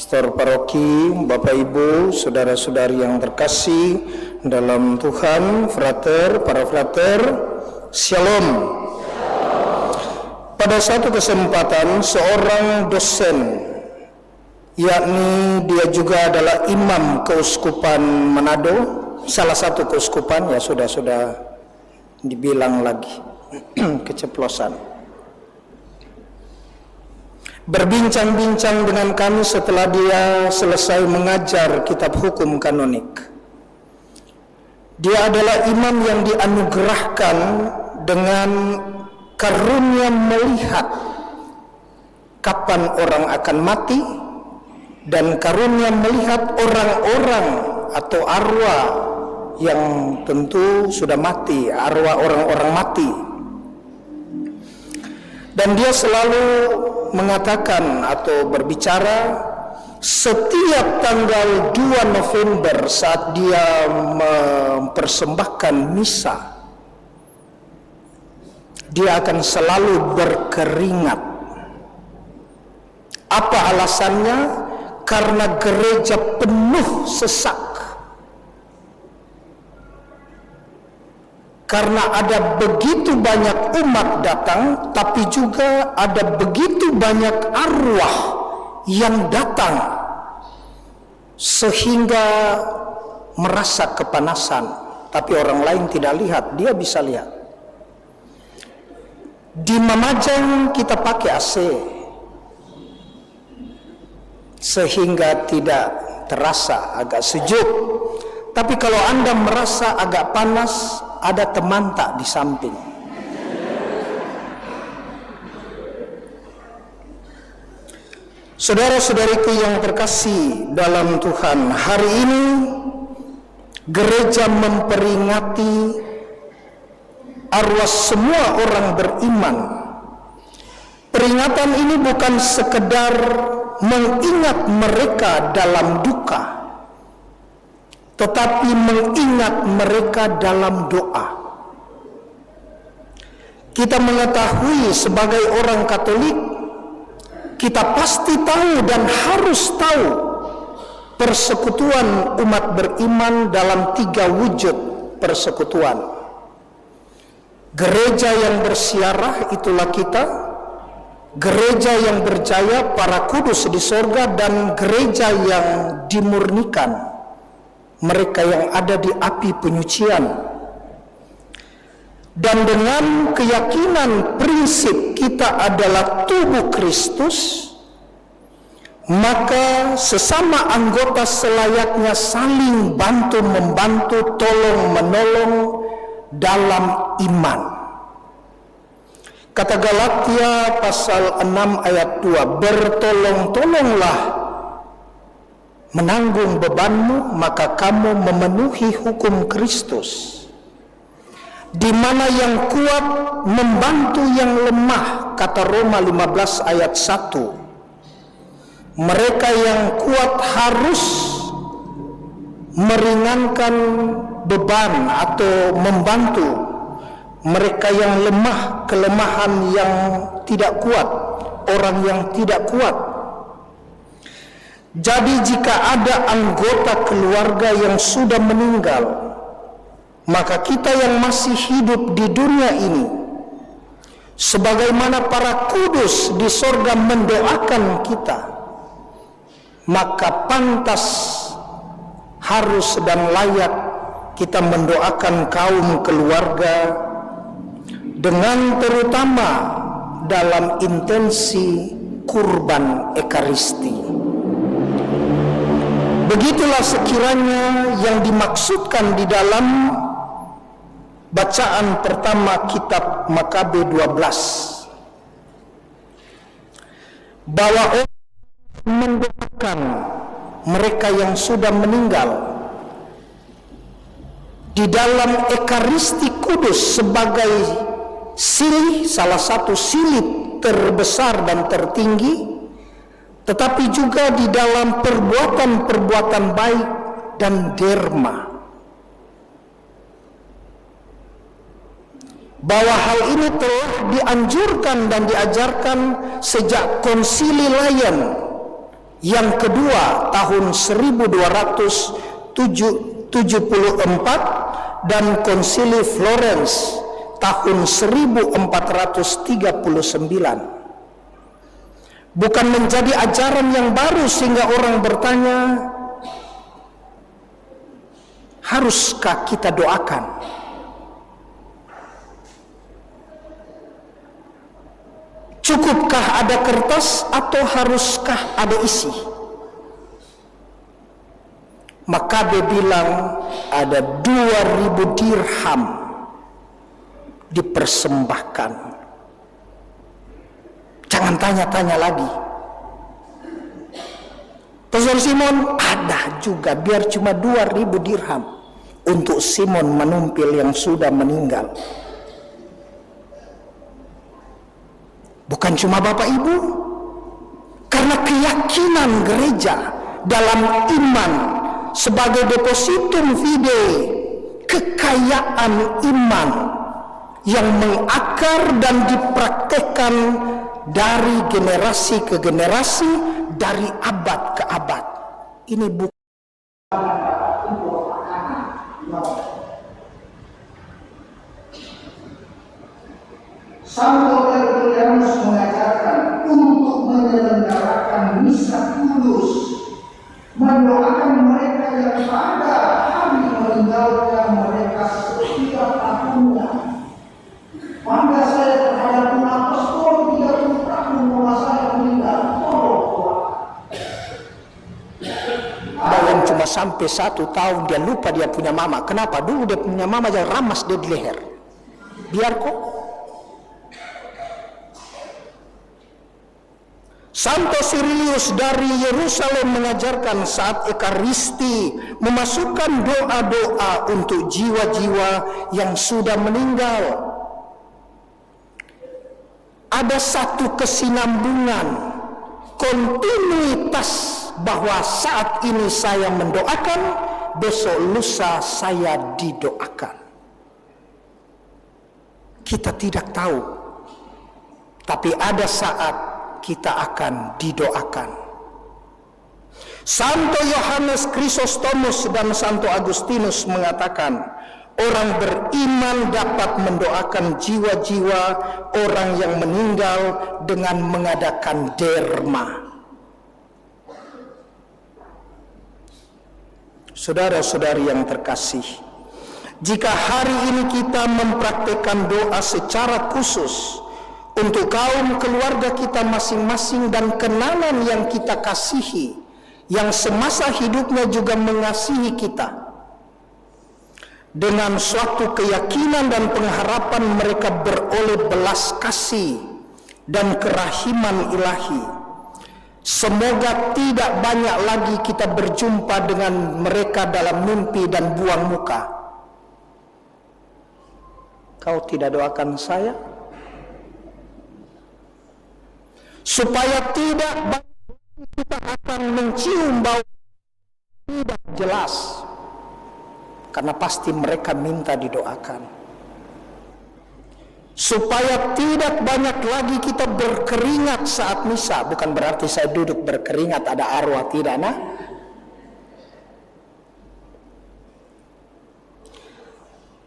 Pastor Paroki, Bapak Ibu, saudara-saudari yang terkasih dalam Tuhan, para frater, Shalom. Pada satu kesempatan, seorang dosen, yakni dia juga adalah imam keuskupan Manado, salah satu keuskupan, ya sudah dibilang lagi, keceplosan. Berbincang-bincang dengan kami setelah dia selesai mengajar kitab hukum kanonik. Dia adalah imam yang dianugerahkan dengan karunia melihat kapan orang akan mati dan karunia melihat orang-orang atau arwah yang tentu sudah mati, arwah orang-orang mati. Dan dia selalu mengatakan atau berbicara setiap tanggal 2 November saat dia mempersembahkan misa, dia akan selalu berkeringat. Apa alasannya? Karena gereja penuh sesak. Karena ada begitu banyak umat datang, tapi juga ada begitu banyak arwah yang datang, sehingga merasa kepanasan. Tapi orang lain tidak lihat, dia bisa lihat. Di Mamajang kita pakai AC, sehingga tidak terasa agak sejuk. Tapi kalau Anda merasa agak panas, ada temantak di samping. Saudara-saudariku yang terkasih dalam Tuhan, hari ini gereja memperingati arwah semua orang beriman. Peringatan ini bukan sekedar mengingat mereka dalam duka, tetapi mengingat mereka dalam doa. Kita mengetahui sebagai orang Katolik, kita pasti tahu dan harus tahu persekutuan umat beriman dalam 3 wujud persekutuan. Gereja yang bersiarah, itulah kita. Gereja yang berjaya, para kudus di sorga. Dan gereja yang dimurnikan, mereka yang ada di api penyucian. Dan dengan keyakinan prinsip kita adalah tubuh Kristus, maka sesama anggota selayaknya saling bantu-membantu, tolong-menolong dalam iman. Kata Galatia pasal 6 ayat 2, bertolong-tolonglah menanggung bebanmu, maka kamu memenuhi hukum Kristus. Di mana yang kuat membantu yang lemah, kata Roma 15 ayat 1. Mereka yang kuat harus meringankan beban atau membantu mereka yang lemah, kelemahan yang tidak kuat, orang yang tidak kuat. Jadi jika ada anggota keluarga yang sudah meninggal, maka kita yang masih hidup di dunia ini, sebagaimana para kudus di sorga mendoakan kita, maka pantas, harus dan layak kita mendoakan kaum keluarga dengan terutama dalam intensi kurban ekaristi. Begitulah sekiranya yang dimaksudkan di dalam bacaan pertama kitab Makabe 12, bahwa orang mendoakan mereka yang sudah meninggal di dalam ekaristi kudus sebagai silih, salah satu silih terbesar dan tertinggi, tetapi juga di dalam perbuatan-perbuatan baik dan derma. Bahwa hal ini telah dianjurkan dan diajarkan sejak Konsili Layan Yang kedua tahun 1274 dan Konsili Florence tahun 1439. Bukan menjadi ajaran yang baru sehingga orang bertanya, haruskah kita doakan? Cukupkah ada kertas atau haruskah ada isi? Maka dia bilang ada 2000 dirham dipersembahkan. Jangan tanya-tanya lagi. Pastor Simon, ada juga, biar cuma 2000 dirham untuk Simon Menumpil yang sudah meninggal. Bukan cuma Bapak Ibu, karena keyakinan gereja dalam iman sebagai depositum fide, kekayaan iman yang mengakar dan dipraktekkan dari generasi ke generasi, dari abad ke abad. Ini bukan Santo Tertullianus mengajarkan untuk menyelenggarakan misa kudus, mendoakan mereka yang pada hari meninggalnya mereka setiap tahunnya. Maka saya terhadap apostol 30 tahun bahwa saya meninggal, ada yang cuma sampai 1 tahun dia lupa dia punya mama. Kenapa? Dulu dia punya mama yang ramas dia di leher. Biar kok. Santo Cyrilius dari Yerusalem mengajarkan saat Ekaristi memasukkan doa-doa untuk jiwa-jiwa yang sudah meninggal. Ada satu kesinambungan, kontinuitas, bahwa saat ini saya mendoakan, besok lusa saya didoakan. Kita tidak tahu, tapi ada saat kita akan didoakan. Santo Yohanes Chrysostomus dan Santo Agustinus mengatakan, orang beriman dapat mendoakan jiwa-jiwa orang yang meninggal dengan mengadakan derma. Saudara-saudari yang terkasih, jika hari ini kita mempraktikkan doa secara khusus untuk kaum keluarga kita masing-masing dan kenalan yang kita kasihi, yang semasa hidupnya juga mengasihi kita, dengan suatu keyakinan dan pengharapan mereka beroleh belas kasih dan kerahiman ilahi, semoga tidak banyak lagi kita berjumpa dengan mereka dalam mimpi dan buang muka. Kau tidak doakan saya? Supaya tidak kita akan mencium bau tidak jelas, karena pasti mereka minta didoakan. Supaya tidak banyak lagi kita berkeringat saat misa, bukan berarti saya duduk berkeringat ada arwah, tidak, nah.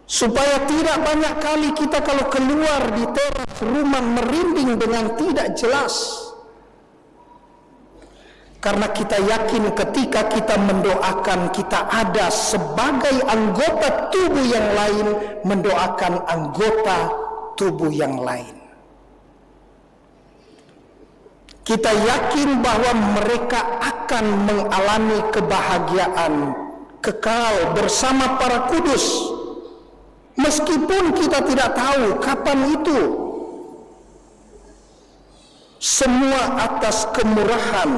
Supaya tidak banyak kali kita kalau keluar di teras rumah merinding dengan tidak jelas. Karena kita yakin ketika kita mendoakan, kita ada sebagai anggota tubuh yang lain mendoakan anggota tubuh yang lain. Kita yakin bahwa mereka akan mengalami kebahagiaan kekal bersama para kudus. Meskipun kita tidak tahu kapan itu, semua atas kemurahan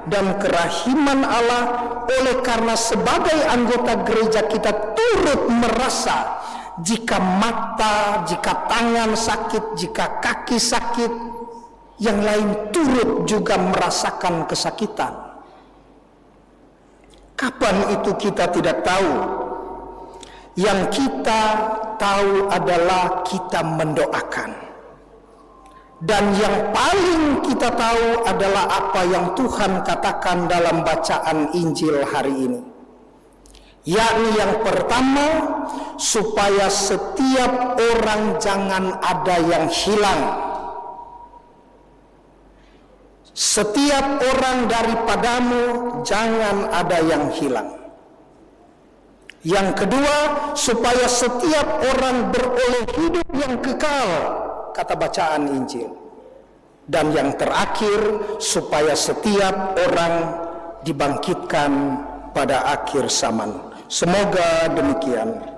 dan kerahiman Allah. Oleh karena sebagai anggota gereja kita turut merasa jika mata, jika tangan sakit, jika kaki sakit, yang lain turut juga merasakan kesakitan. Kapan itu kita tidak tahu. Yang kita tahu adalah kita mendoakan. Dan yang paling kita tahu adalah apa yang Tuhan katakan dalam bacaan Injil hari ini. Yakni yang pertama, supaya setiap orang jangan ada yang hilang. Setiap orang daripadamu jangan ada yang hilang. Yang kedua, supaya setiap orang beroleh hidup yang kekal, kata bacaan Injil. Dan yang terakhir, supaya setiap orang dibangkitkan pada akhir zaman. Semoga demikian.